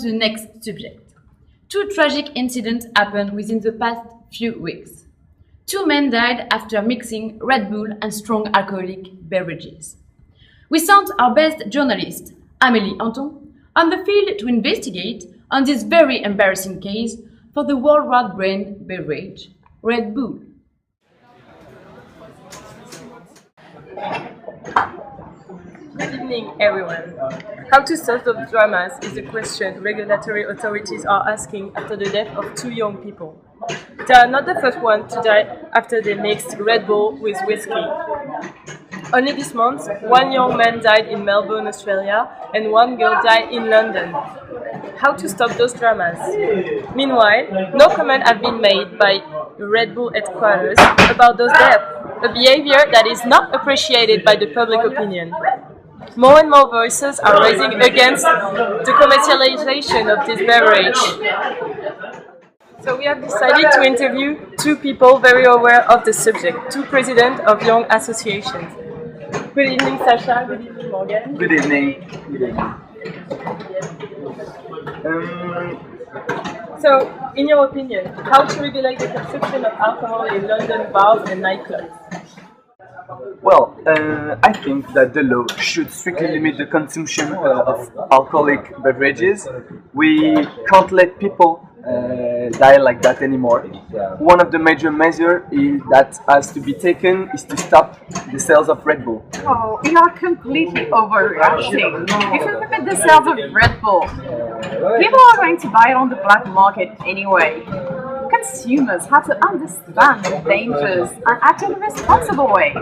to the next subject. Two tragic incidents happened within the past few weeks. Two men died after mixing Red Bull and strong alcoholic beverages. We sent our best journalist, Amélie Anton, on the field to investigate on this very embarrassing case for the worldwide brand beverage, Red Bull. Good evening, everyone. How to solve those dramas is a question regulatory authorities are asking after the death of two young people. They are not the first one to die after they mixed Red Bull with whiskey. Only this month, one young man died in Melbourne, Australia, and one girl died in London. How to stop those dramas? Meanwhile, no comment have been made by Red Bull headquarters about those deaths, a behavior that is not appreciated by the public opinion. More and more voices are raising against the commercialization of this beverage. So we have decided to interview two people very aware of the subject, two presidents of young associations. Good evening, Sacha. Good evening, Morgan. Good evening. Good evening. So, in your opinion, how to regulate the consumption of alcohol in London bars and nightclubs? Well, I think that the law should strictly limit the consumption of alcoholic beverages. We can't let people die like that anymore. One of the major measures that has to be taken is to stop the sales of Red Bull. Oh, you are completely overreacting. If you limit the sales of Red Bull, people are going to buy it on the black market anyway. Consumers have to understand the dangers and act in a responsible way.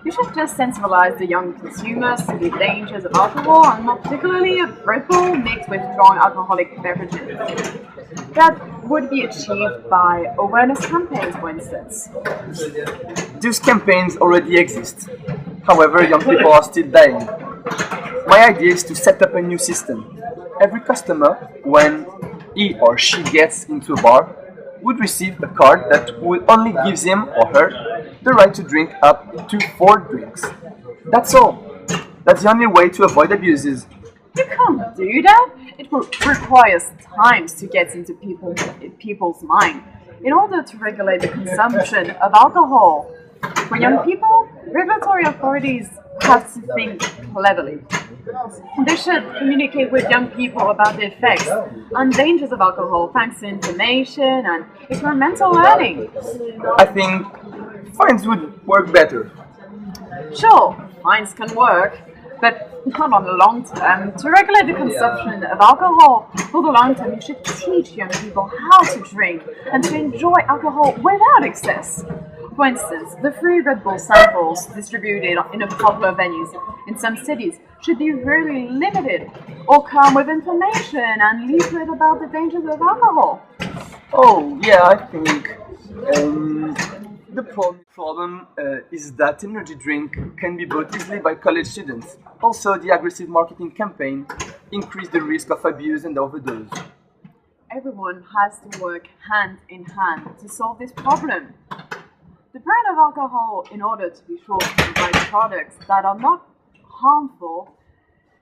You should just sensibilize the young consumers to the dangers of alcohol, and more particularly of Red Bull mixed with strong alcoholic beverages. That would be achieved by awareness campaigns, for instance. These campaigns already exist. However, young people are still dying. My idea is to set up a new system. Every customer, when he or she gets into a bar, would receive a card that would only give him or her the right to drink up to 4 drinks. That's all. That's the only way to avoid abuses. You can't do that. It requires time to get into people's mind in order to regulate the consumption of alcohol. For young people, regulatory authorities have to think cleverly. They should communicate with young people about the effects and dangers of alcohol thanks to information and experimental learning. I think fines would work better. Sure, fines can work, but not on the long term. To regulate the consumption of alcohol for the long term, you should teach young people how to drink and to enjoy alcohol without excess. For instance, the free Red Bull samples distributed in popular venues in some cities should be really limited or come with information and leaflet about the dangers of alcohol. Oh, yeah, I think the problem is that energy drink can be bought easily by college students. Also, the aggressive marketing campaign increased the risk of abuse and overdose. Everyone has to work hand in hand to solve this problem. The brand of alcohol, in order to be sure to provide products that are not harmful,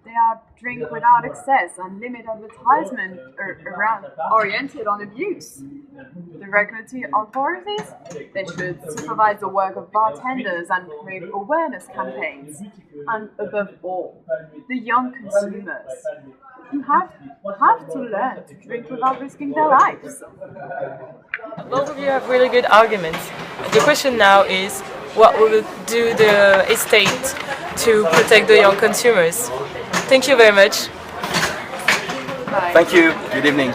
they are drink without excess and limit advertisement around oriented on abuse. The regulatory authorities, they should supervise the work of bartenders and create awareness campaigns. And above all, the young consumers who have to learn to drink without risking their lives. Both of you have really good arguments. The question now is, what will do the estate to protect the young consumers? Thank you very much. Bye. Thank you. Good evening.